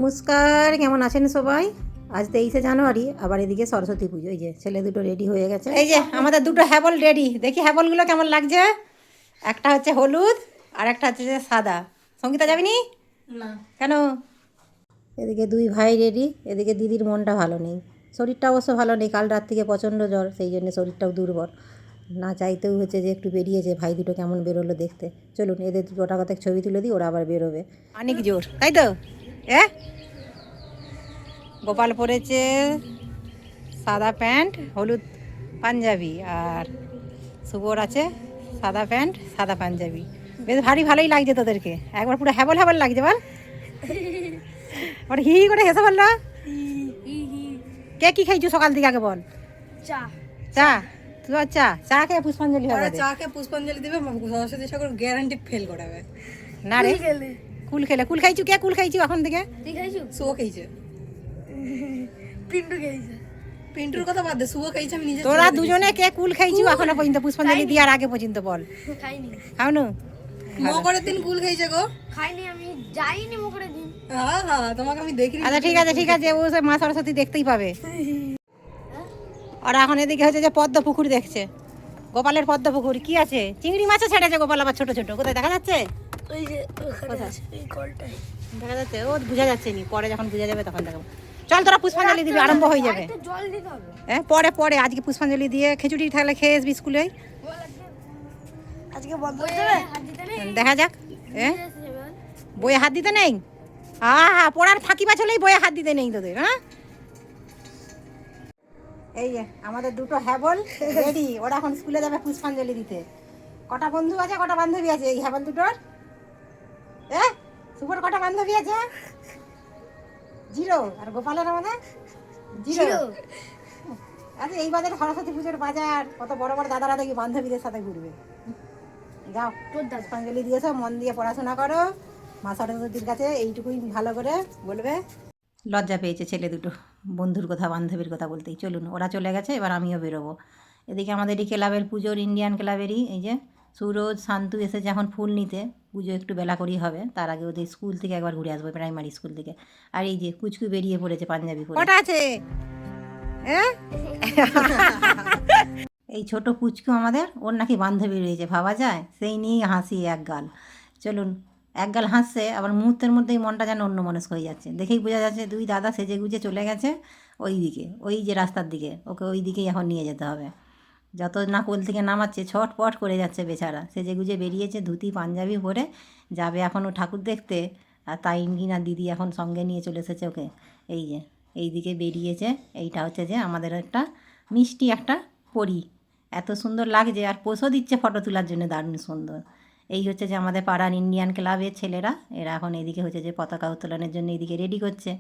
নমস্কার, কেমন আছেন সবাই? আজ 23শে জানুয়ারি, আবার এদিকে সরস্বতী পুজো। এই যে ছেলে দুটো রেডি হয়ে গেছে। এই যে আমাদের দুটো হ্যাবল রেডি। দেখি হ্যাবলগুলো কেমন লাগছে। একটা হচ্ছে হলুদ আর একটা হচ্ছে যে সাদা। সঙ্গীতা যাবিনি? না। কেন? এদিকে দুই ভাই রেডি। এদিকে দিদির মনটা ভালো নেই, শরীরটা অবশ্য ভালো নেই, কাল রাত থেকে প্রচণ্ড জ্বর, সেই জন্য শরীরটাও দুর্বল। না চাইতেও হচ্ছে যে একটু বেরিয়েছে। ভাই দুটো কেমন বেরোলো দেখতে। চলুন এদের গোটা কথাক ছবি তুলে দিই, ওরা আবার বেরোবে। অনেক জোর, তাই তো? গোপাল পরেছে সাদা প্যান্ট হলুদ পাঞ্জাবি, আর শুভর আছে সাদা প্যান্ট সাদা পাঞ্জাবি। বেশ ভালোই লাগছে তোদেরকে, একবার পুরো হ্যাবল হ্যাবল লাগছে। বল ওর হি করে হেসে বললো। কে কি খাইছো সকাল থেকে আগে বল? চা। চা? তুই চা চা খেয়ে পুষ্পাঞ্জলি হবে? চা খেয়ে পুষ্পাঞ্জলি দেবে, সরস্বতী ঠাকুর গ্যারান্টি ফেল করাবে না রে। কুল খেলে কুল খাইছু? কে কুল খাইছু এখন থেকে? তুই খাইছু? শুভ খাইছে, পিন্টু খাইছে। পিন্টুর কথা বাদ দে, শুভ খাইছে। আমি নিজে। তোরা দুজনে কে কুল খাইছু এখনো পর্যন্ত? পুষ্পাঞ্জলি দেওয়ার আগে পর্যন্ত বল। খাইনি। খাওনি? মকরের দিন কুল খাইছে গো? খাইনি, আমি যাইনি মকরের দিন। হ্যাঁ হ্যাঁ, তোমাকে আমি দেখিনি। আচ্ছা ঠিক আছে, ও মা সরস্বতী দেখতেই পাবে। আর এখন এদিকে হচ্ছে যে পদ্ম পুকুর দেখছে, গোপালের পদ্ম পুকুর। কি আছে? চিংড়ি মাছও ছেড়েছে গোপাল, আবার ছোট ছোট। কোথায় দেখা যাচ্ছে? ওই যে ওখানে আছে, এই কলটায় দেখা যাচ্ছে? ও বোঝা যাচ্ছে নি, পরে যখন বোঝা যাবে তখন দেখাবো। চল তোরা পুষ্পাঞ্জলি দিবি, আরম্ভ হয়ে যাবে। একটু জল দিতে হবে। হ্যাঁ পরে আজকে পুষ্পাঞ্জলি দিয়ে খিচুড়ি থাকলে খেয়ে আসবি স্কুলে। আজকে বন্ধ হয়ে যাবে, হাত দিতে নেই। দেখা যাক। বইয়ে হাত দিতে নেই? পড়ার ফাঁকি বাঁচলেই বইয়ে হাত দিতে নেই তোদের। হ্যাঁ, এই যে আমাদের দুটো হ্যাবল রেডি, ওরা এখন স্কুলে যাবে পুষ্পাঞ্জলি দিতে। কটা বন্ধু আছে, কটা বান্ধবী আছে এই হ্যাবল দুটোর? শুভর কটা বান্ধবী আছে? 0। আর গোপালের আমাদের 0। আচ্ছা, এই বাজারে সরস্বতী পুজোর বাজার, কত বড় বড় দাদারা দেখি বান্ধবীদের সাথে ঘুরবে। যাও, পুষ্পাঞ্জলি দিয়েছো, মন দিয়ে পড়াশোনা করো। মা সরস্বতীর কাছে এইটুকুই ভালো করে বলবে। লজ্জা পেয়েছে ছেলে দুটো বন্ধুর কথা বান্ধবীর কথা বলতেই। চলুন, ওরা চলে গেছে, এবার আমিও বেরোবো। এদিকে আমাদের এই ক্লাবের পুজোর, ইন্ডিয়ান ক্লাবেরই এই যে সুরজ শান্তু এসেছে এখন ফুল নিতে। পুজো একটু বেলা করেই হবে, তার আগে ওদের স্কুল থেকে একবার ঘুরে আসবো, প্রাইমারি স্কুল থেকে। আর এই যে কুচকু বেরিয়ে পড়েছে পাঞ্জাবি পরে। কটা আছে? এই ছোট পুচকু আমাদের, ওর নাকি বান্ধবী রয়েছে, ভাবা যায়? সেই নিয়েই হাসি এক গাল। চলুন, এক গাল হাসছে, আবার মুহূর্তের মধ্যেই মনটা যেন অন্য মনস্ক হয়ে যাচ্ছে। দেখেই বোঝা যাচ্ছে দুই দাদা সেজে গুজে চলে গেছে ওই দিকে, ওই যে রাস্তার দিকে। ওকে ওই দিকেই এখন নিয়ে যেতে হবে। যত না কোল থেকে নামাচ্ছে ছটপট করে যাচ্ছে বেচারা। সেজে গুজে বেরিয়েছে, ধুতি পাঞ্জাবি পরে যাবে এখন ও ঠাকুর দেখতে। আর তাই না দিদি এখন সঙ্গে নিয়ে চলে এসেছে ওকে। এই যে এই দিকে বেরিয়েছে। এইটা হচ্ছে যে আমাদের একটা মিষ্টি একটা পরী, এত সুন্দর লাগছে। আর পোষও দিচ্ছে ফটো তোলার জন্য, দারুণ সুন্দর। এই হচ্ছে যে আমাদের পাড়ার ইন্ডিয়ান ক্লাবের ছেলেরা, এরা এখন এদিকে হচ্ছে যে পতাকা উত্তোলনের জন্য এইদিকে রেডি করছে।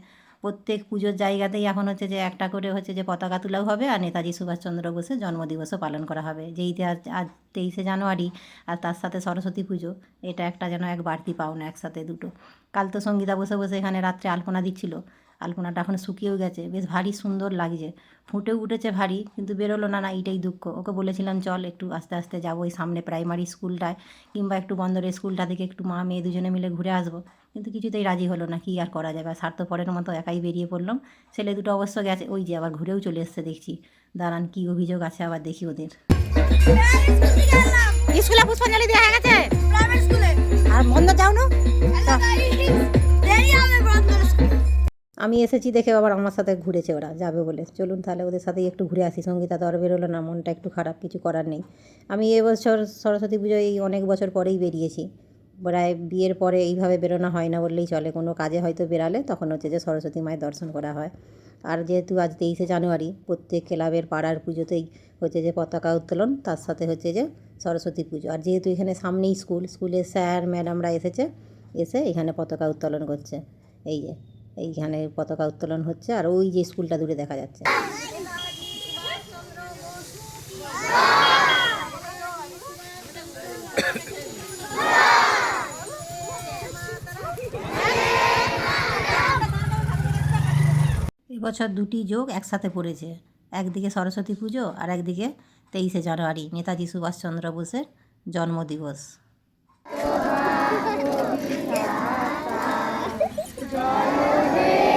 প্রত্যেক পুজোর জায়গাতেই এখন হচ্ছে যে একটা করে হচ্ছে যে পতাকা তোলাও হবে, আর নেতাজি সুভাষচন্দ্র বোসের জন্মদিবসও পালন করা হবে। যেইতে আজ 23শে জানুয়ারি, আর তার সাথে সরস্বতী পুজো, এটা একটা যেন এক বাড়তি পাওনা, একসাথে দুটো। কাল তো সঙ্গীতা বসে বসে এখানে রাত্রে আলপনা দিচ্ছিল, আলপনাটা এখন শুকিয়েও গেছে, বেশ ভারী সুন্দর লাগছে, ফুটেও উঠেছে ভারী, কিন্তু বেরোলো না। এইটাই দুঃখ। ওকে বলেছিলাম চল একটু আস্তে আস্তে যাবো ওই সামনে প্রাইমারি স্কুলটায়, কিংবা একটু বন্দরের স্কুলটা থেকে একটু মা মেয়ে দুজনে মিলে ঘুরে আসবো, কিন্তু কিছুতেই রাজি হলো না। কী আর করা যাবে, স্বার্থপরের মতো একাই বেরিয়ে পড়লাম। ছেলে দুটো অবশ্য গেছে, ওই যে আবার ঘুরেও চলে এসছে দেখছি। দাঁড়ান, কী অভিযোগ আছে আবার দেখি ওদের। স্কুলে পুষ্পাঞ্জলি দেওয়া হয়ে গেছে, আর বন্ধ যাও না। আমি এসেছি দেখে আবার আমার সাথে ঘুরেছে, ওরা যাবে বলে। চলুন তাহলে ওদের সাথেই একটু ঘুরে আসি। সঙ্গীতা তো আর বেরোলো না, মনটা একটু খারাপ, কিছু করার নেই। আমি এবছর সরস্বতী পুজোয় এই অনেক বছর পরেই বেরিয়েছি, প্রায় বিয়ের পরে এইভাবে বেরোনো হয় না বললেই চলে। কোনো কাজে হয়তো বেরালে তখন হচ্ছে যে সরস্বতী মায়ের দর্শন করা হয়। আর যেহেতু আজ 23শে জানুয়ারি, প্রত্যেক ক্লাবের পাড়ার পুজোতেই হচ্ছে যে পতাকা উত্তোলন, তার সাথে হচ্ছে যে সরস্বতী পুজো। আর যেহেতু এখানে সামনেই স্কুলের স্যার ম্যাডামরা এসে এখানে পতাকা উত্তোলন করছে। এই যে এইখানে পতাকা উত্তোলন হচ্ছে, আর ওই যে স্কুলটা দূরে দেখা যাচ্ছে। এবছর দুটি যোগ একসাথে পড়েছে, একদিকে সরস্বতী পুজো আর একদিকে 23শে জানুয়ারি, নেতাজি সুভাষচন্দ্র বোসের জন্মদিবস। জন্মদিন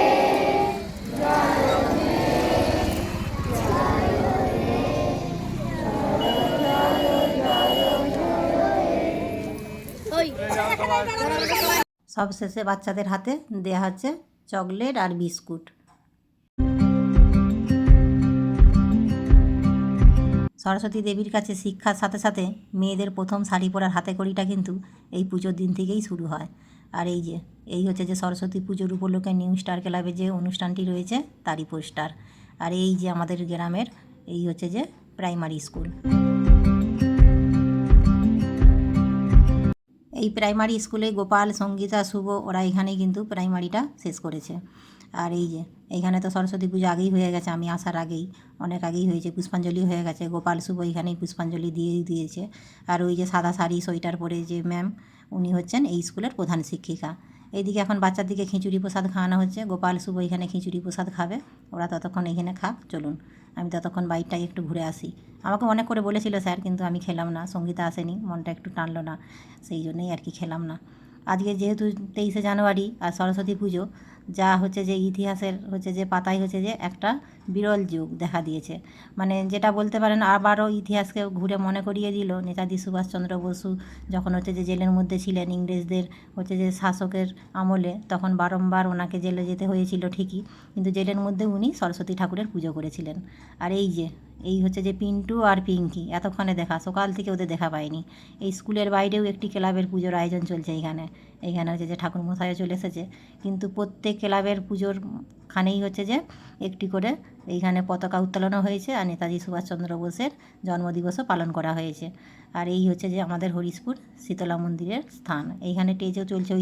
সব শেষে বাচ্চাদের হাতে দেয়া হচ্ছে চকলেট আর বিস্কুট। সরস্বতী দেবীর কাছে শিক্ষার সাথে সাথে মেয়েদের প্রথম শাড়ি পরার হাতেখড়িটা কিন্তু এই পুজোর দিন থেকেই শুরু হয়। আর এই হচ্ছে যে সরস্বতী পুজোর উপলক্ষে নিউ স্টার ক্লাবে যে অনুষ্ঠানটি রয়েছে তারই পোস্টার। আর এই যে আমাদের গ্রামের এই হচ্ছে যে প্রাইমারি স্কুল। এই প্রাইমারি স্কুলে গোপাল, সঙ্গীতা, শুভ ওরা এখানেই কিন্তু প্রাইমারিটা শেষ করেছে। আর এইখানে তো সরস্বতী পুজো আগেই হয়ে গেছে, আমি আসার আগেই অনেক আগেই হয়েছে, পুষ্পাঞ্জলি হয়ে গেছে। গোপাল, শুভ এখানেই পুষ্পাঞ্জলি দিয়েছে। আর ওই যে সাদা শাড়ি সোয়েটার পরে যে ম্যাম, উনি হচ্ছেন এই স্কুলের প্রধান শিক্ষিকা। এইদিকে এখন বাচ্চাদিকে খিচুড়ি প্রসাদ খাওয়ানো হচ্ছে। গোপাল, শুভ এখানে খিচুড়ি প্রসাদ খাবে, ওরা ততক্ষণ এখানে খাক। চলুন আমি ততক্ষণ বাইরটাই একটু ঘুরে আসি। আমাকে অনেক করে বলেছিল স্যার, কিন্তু আমি খেলাম না, সঙ্গীতা আসেনি, মনটা একটু টানলো না, সেই জন্যই আর কি খেলাম না। আজকে যেহেতু 23শে জানুয়ারি আর সরস্বতী পুজো, যা হচ্ছে যে ইতিহাসের হচ্ছে যে পাতায় হচ্ছে যে একটা বিরল যুগ দেখা দিয়েছে। মানে যেটা বলতে পারেন আবারও ইতিহাসকে ঘুরে মনে করিয়ে দিল নেতাজি সুভাষচন্দ্র বসু যখন হচ্ছে যে জেলের মধ্যে ছিলেন ইংরেজদের হচ্ছে যে শাসকের আমলে, তখন বারংবার ওনাকে জেলে যেতে হয়েছিল ঠিকই, কিন্তু জেলের মধ্যে উনি সরস্বতী ঠাকুরের পুজো করেছিলেন। আর এই হচ্ছে যে পিন্টু আর পিঙ্কি এতক্ষণে দেখা, সকাল থেকে ওদের দেখা পায়নি। এই স্কুলের বাইরেও একটি ক্লাবের পুজোর আয়োজন চলছে এইখানে হচ্ছে যে ঠাকুরমশাইও চলে এসেছে। কিন্তু প্রত্যেক ক্লাবের পুজোর খানেই হচ্ছে যে একটি করে এইখানে পতাকা উত্তোলনও হয়েছে আর নেতাজি সুভাষচন্দ্র বোসের জন্মদিবসও পালন করা হয়েছে। আর এই হচ্ছে যে আমাদের হরিশপুর শীতলা মন্দিরের স্থান। এইখানে স্টেজও চলছে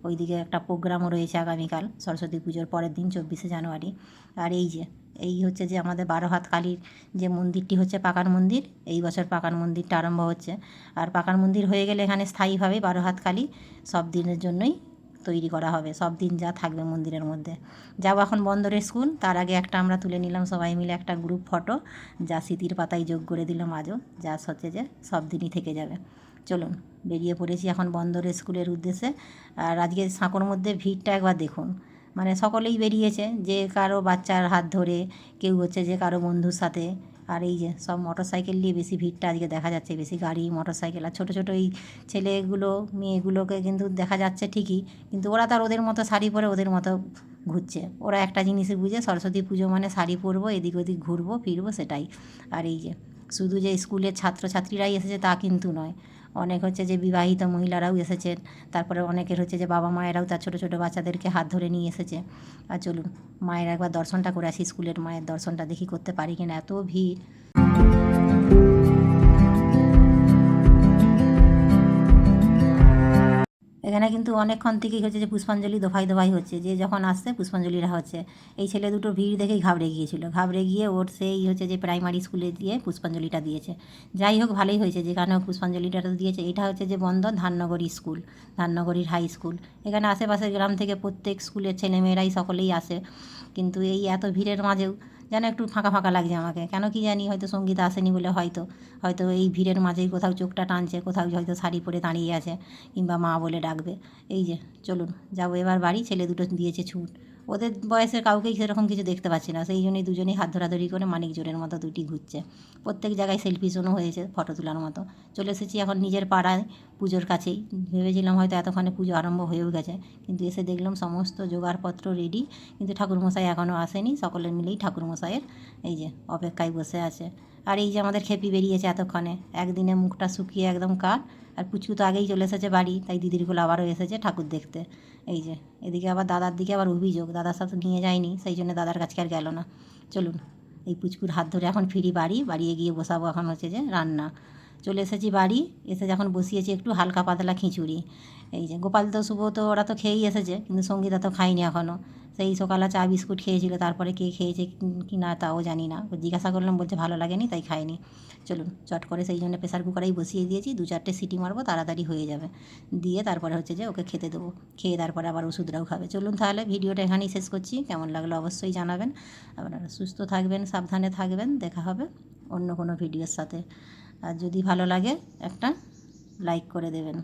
ওইদিকে একটা প্রোগ্রামও রয়েছে আগামীকাল সরস্বতী পুজোর পরের দিন 24শে জানুয়ারি। আর এই হচ্ছে যে আমাদের 12 হাত কালীর যে মন্দিরটি হচ্ছে পাকান মন্দির, এই বছর পাকান মন্দিরটা আরম্ভ হচ্ছে। আর পাকান মন্দির হয়ে গেলে এখানে স্থায়ীভাবে 12 হাত কালী সব দিনের জন্যই তৈরি করা হবে, সব দিন যা থাকবে মন্দিরের মধ্যে। যাবো এখন বন্দরের স্কুল, তার আগে একটা আমরা তুলে নিলাম সবাই মিলে একটা গ্রুপ ফটো, যা স্মৃতির পাতায় যোগ করে দিলাম আজও, যা হচ্ছে যে সব দিনই থেকে যাবে। চলুন বেরিয়ে পড়েছি এখন বন্দরের স্কুলের উদ্দেশ্যে। আর আজকে সাঁকোর মধ্যে ভিড়টা একবার দেখুন, মানে সকলেই বেরিয়েছে, যে কারো বাচ্চার হাত ধরে, কেউ হচ্ছে যে কারো বন্ধুর সাথে। আর এই যে সব মোটর সাইকেল নিয়ে বেশি ভিড়টা আজকে দেখা যাচ্ছে, বেশি গাড়ি মোটর সাইকেল। আর ছোটো ছোটো এই ছেলেগুলো মেয়েগুলোকে কিন্তু দেখা যাচ্ছে ঠিকই, কিন্তু ওরা তার ওদের মতো শাড়ি পরে ওদের মতো ঘুরছে। ওরা একটা জিনিসই বুঝে, সরস্বতী পুজো মানে শাড়ি পরবো, এদিক ওদিক ঘুরবো ফিরবো, সেটাই। আর শুধু যে স্কুলের ছাত্রছাত্রীরাই এসেছে তা কিন্তু নয়, অনেক হচ্ছে যে বিবাহিত মহিলারাও এসেছেন, তারপরে অনেকের হচ্ছে যে বাবা মায়েরাও তার ছোটো ছোটো বাচ্চাদেরকে হাত ধরে নিয়ে এসেছে। আর চলুন মায়ের একবার দর্শনটা করে আসি, স্কুলের মায়ের দর্শনটা দেখি করতে পারি কিনা, এত ভিড়। এখানে কিন্তু অনেকক্ষণ থেকেই হচ্ছে যে পুষ্পাঞ্জলি দফাই হচ্ছে, যে যখন আসছে পুষ্পাঞ্জলিরা হচ্ছে। এই ছেলে দুটো ভিড় দেখেই ঘাবড়ে গিয়ে ওর সেই হচ্ছে যে প্রাইমারি স্কুলে দিয়ে পুষ্পাঞ্জলিটা দিয়েছে। যাই হোক ভালোই হয়েছে, যেখানে হোক পুষ্পাঞ্জলিটা দিয়েছে। এটা হচ্ছে যে বন্দর ধাননগরী স্কুল, ধাননগরীর হাই স্কুল। এখানে আশেপাশের গ্রাম থেকে প্রত্যেক স্কুলের ছেলেমেয়েরাই সকলেই আসে, কিন্তু এই এত ভিড়ের মাঝেও যেন একটু ফাঁকা ফাঁকা লাগছে আমাকে, কেন কি জানি, হয়তো সঙ্গীতা আসেনি বলে হয়তো এই ভিড়ের মাঝেই কোথাও চোখটা টানছে, কোথাও হয়তো শাড়ি পরে দাঁড়িয়ে আছে, কিংবা মা বলে ডাকবে। চলুন যাবো এবার বাড়ি। ছেলে দুটো দিয়েছে ছুট, ওদের বয়সের কাউকেই সেরকম কিছু দেখতে পাচ্ছি না, সেই জন্যই দুজনেই হাত ধরাধরি করে মানিক জোরের মতো দুটি ঘুরছে। প্রত্যেক জায়গায় সেলফি জোনও হয়েছে, ফটো তোলার মতো। চলে এসেছি এখন নিজের পাড়ায়, পুজোর কাছেই। ভেবেছিলাম হয়তো এতক্ষণে পুজো আরম্ভ হয়েও গেছে, কিন্তু এসে দেখলাম সমস্ত জোগাড়পত্র রেডি, কিন্তু ঠাকুরমশাই এখনও আসেনি। সকলে মিলেই ঠাকুরমশাইয়ের অপেক্ষায় বসে আছে। আর আমাদের খেপি বেরিয়েছে এতক্ষণে, একদিনে মুখটা শুকিয়ে একদম কাঠ। আর পুচকু তো আগেই চলে এসেছে বাড়ি, তাই দিদিরগুলো আবারও এসেছে ঠাকুর দেখতে। এদিকে আবার দাদার দিকে আবার অভিযোগ, দাদার সাথে নিয়ে যায়নি, সেই জন্য দাদার কাছে আর গেল না। চলুন এই পুচকুর হাত ধরে এখন ফিরি বাড়িয়ে গিয়ে বসাবো এখন হচ্ছে যে রান্না। চলে এসেছি বাড়ি, এসে যখন বসিয়েছি একটু হালকা পাতলা খিচুড়ি। গোপাল তো শুভ তো ওরা তো খেয়েই এসেছে, কিন্তু সঙ্গীতা তো খায়নি এখনও। সেই সকালে চা বিস্কুট খেয়েছিল, তারপরে কে খেয়েছে কি না তাও জানি না, জিজ্ঞাসা করলাম, বলছে ভালো লাগেনি তাই খায়নি। চলুন চট করে সেই জন্য প্রেসার কুকারেই বসিয়ে দিয়েছি, 2-4টে সিটি মারবো, তাড়াতাড়ি হয়ে যাবে। দিয়ে তারপরে হচ্ছে যে ওকে খেতে দেবো, খেয়ে তারপরে আবার ওষুধটাও খাবে। চলুন তাহলে ভিডিওটা এখানেই শেষ করছি, কেমন লাগলো অবশ্যই জানাবেন। আপনারা সুস্থ থাকবেন, সাবধানে থাকবেন, দেখা হবে অন্য কোনো ভিডিওর সাথে। আর যদি ভালো লাগে একটা লাইক করে দেবেন।